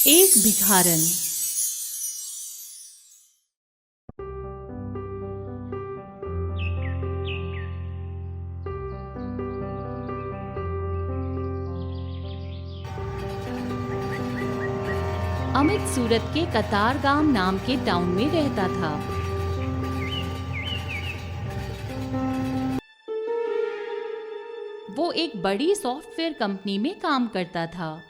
एक भिखारन। अमित सूरत के कतारगाम नाम के टाउन में रहता था। वो एक बड़ी सॉफ्टवेयर कंपनी में काम करता था।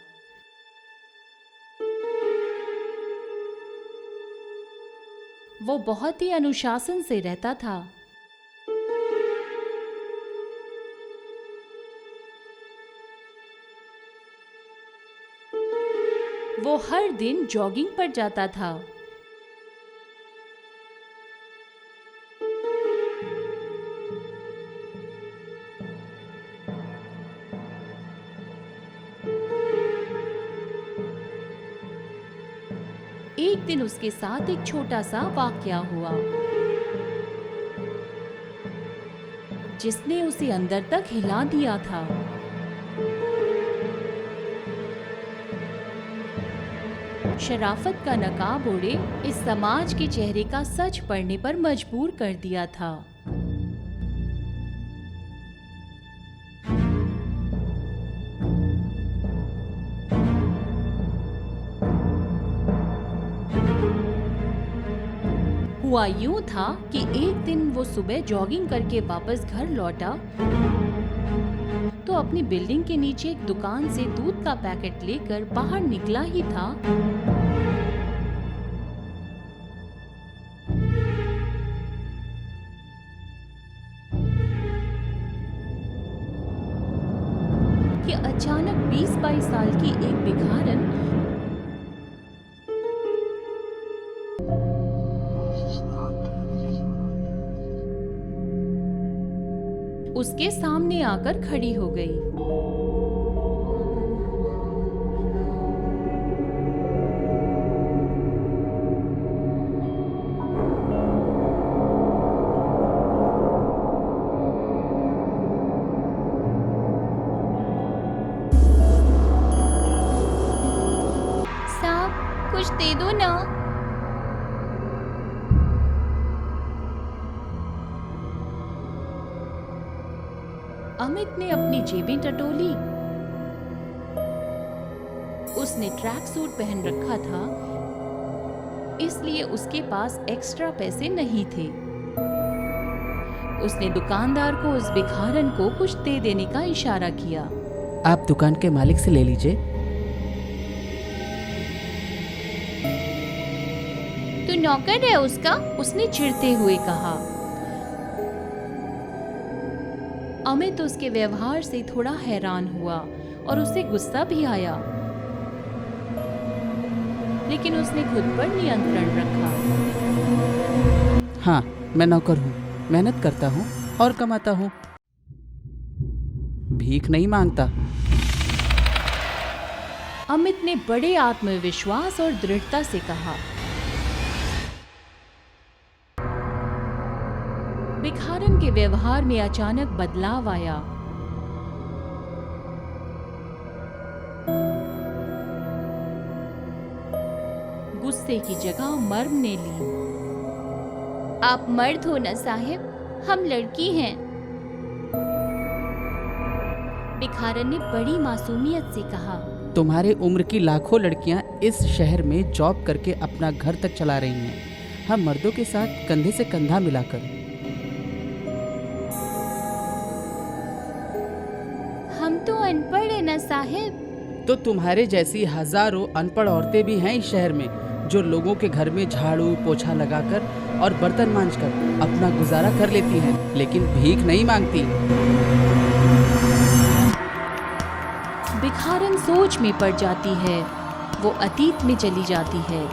वो बहुत ही अनुशासन से रहता था। वो हर दिन जॉगिंग पर जाता था। एक दिन उसके साथ एक छोटा सा वाकया हुआ जिसने उसे अंदर तक हिला दिया था। शराफत का नकाब ओढ़े इस समाज के चेहरे का सच पढ़ने पर मजबूर कर दिया था। हुआ यूं था कि एक दिन वो सुबह जॉगिंग करके वापस घर लौटा तो अपनी बिल्डिंग के नीचे एक दुकान से दूध का पैकेट लेकर बाहर निकला ही था कि अचानक 20-22 साल की एक भिखारन उसके सामने आकर खड़ी हो गई। साहब, कुछ दे दो ना। अमित ने अपनी जेबें टटोली। उसने ट्रैक सूट पहन रखा था, इसलिए उसके पास एक्स्ट्रा पैसे नहीं थे। उसने दुकानदार को उस भिखारन को कुछ दे देने का इशारा किया। आप दुकान के मालिक से ले लीजिए। तू नौकर है उसका? उसने चिढ़ते हुए कहा। अमित उसके व्यवहार से थोड़ा हैरान हुआ और उसे गुस्सा भी आया, लेकिन उसने खुद पर नियंत्रण रखा। हाँ, मैं नौकर हूँ, मेहनत करता हूँ और कमाता हूँ, भीख नहीं मांगता। अमित ने बड़े आत्मविश्वास और दृढ़ता से कहा। भिखारन के व्यवहार में अचानक बदलाव आया। गुस्से की जगह मर्म ने ली। आप मर्द हो ना साहिब, हम लड़की हैं। भिखारन ने बड़ी मासूमियत से कहा। तुम्हारे उम्र की लाखों लड़कियां इस शहर में जॉब करके अपना घर तक चला रही हैं, हम मर्दों के साथ कंधे से कंधा मिलाकर। हम तो अनपढ़ है ना साहिब। तो तुम्हारे जैसी हजारों अनपढ़ औरतें भी हैं इस शहर में, जो लोगों के घर में झाड़ू पोछा लगाकर और बर्तन मांजकर अपना गुजारा कर लेती हैं, लेकिन भीख नहीं मांगती। भिखारन सोच में पड़ जाती है। वो अतीत में चली जाती है।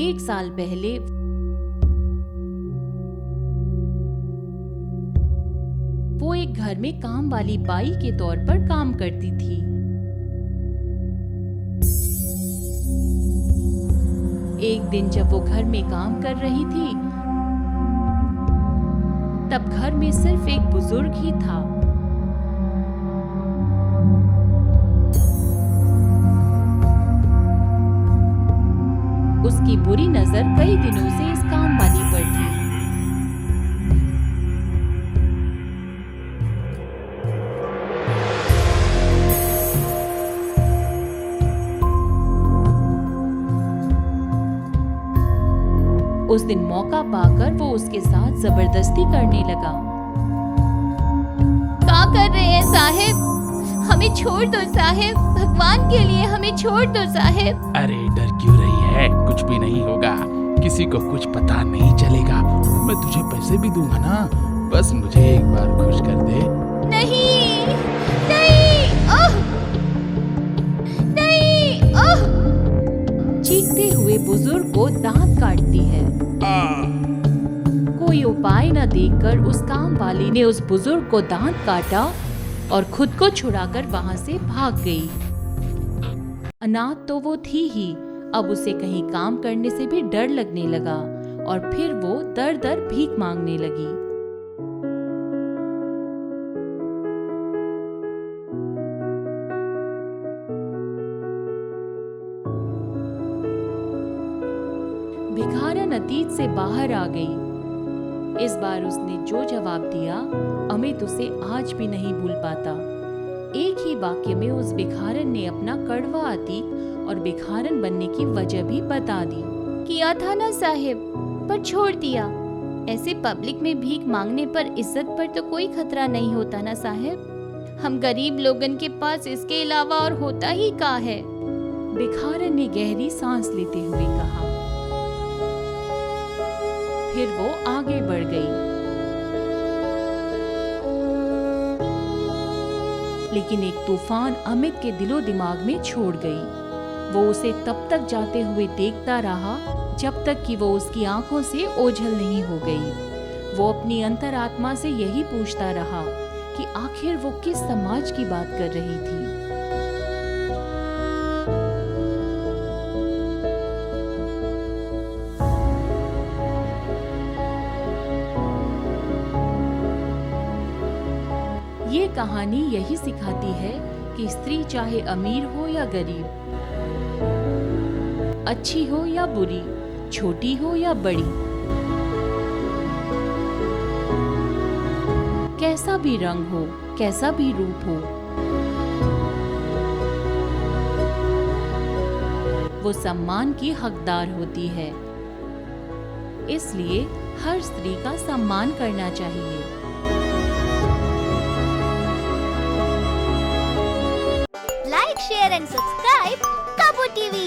1 साल पहले वो एक घर में काम वाली बाई के तौर पर काम करती थी। एक दिन जब वो घर में काम कर रही थी, तब घर में सिर्फ एक बुजुर्ग ही था। उसकी बुरी नजर कई दिनों से इस काम वाली पर थी। उस दिन मौका पाकर वो उसके साथ जबरदस्ती करने लगा। क्या कर रहे हैं साहिब? हमें छोड़ दो साहिब, भगवान के लिए हमें छोड़ दो साहिब। अरे डर क्यों रही है? कुछ भी नहीं होगा, किसी को कुछ पता नहीं चलेगा। मैं तुझे पैसे भी दूंगा ना, बस मुझे एक बार खुश कर दे। नहीं नहीं, ओह नहीं, ओह। चीखते हुए बुजुर्ग को दांत काटती है। कोई उपाय न देखकर उस काम वाली ने उस बुजुर्ग को दांत काटा और खुद को छुड़ाकर वहां से भाग गई। अनाथ तो वो थी ही, अब उसे कहीं काम करने से भी डर लगने लगा और फिर वो दर दर भीख मांगने लगी। भिखारन अतीत से बाहर आ गई। इस बार उसने जो जवाब दिया अमित उसे आज भी नहीं भूल पाता। एक ही वाक्य में उस भिखारन ने अपना कड़वा अतीत और भिखारन बनने की वजह भी बता दी। किया था ना साहिब, पर छोड़ दिया। ऐसे पब्लिक में भीख मांगने पर इज्जत पर तो कोई खतरा नहीं होता ना साहिब। हम गरीब लोगन के पास इसके अलावा और होता ही क्या है। भिखारन ने गहरी सांस लेते हुए कहा। फिर वो आगे बढ़ गई, लेकिन एक तूफान अमित के दिलो दिमाग में छोड़ गई। वो उसे तब तक जाते हुए देखता रहा जब तक कि वो उसकी आंखों से ओझल नहीं हो गई। वो अपनी अंतरात्मा से यही पूछता रहा कि आखिर वो किस समाज की बात कर रही थी। ये कहानी यही सिखाती है कि स्त्री चाहे अमीर हो या गरीब, अच्छी हो या बुरी, छोटी हो या बड़ी, कैसा भी रंग हो, कैसा भी रूप हो, वो सम्मान की हकदार होती है। इसलिए हर स्त्री का सम्मान करना चाहिए। Like, share and subscribe Kabu TV.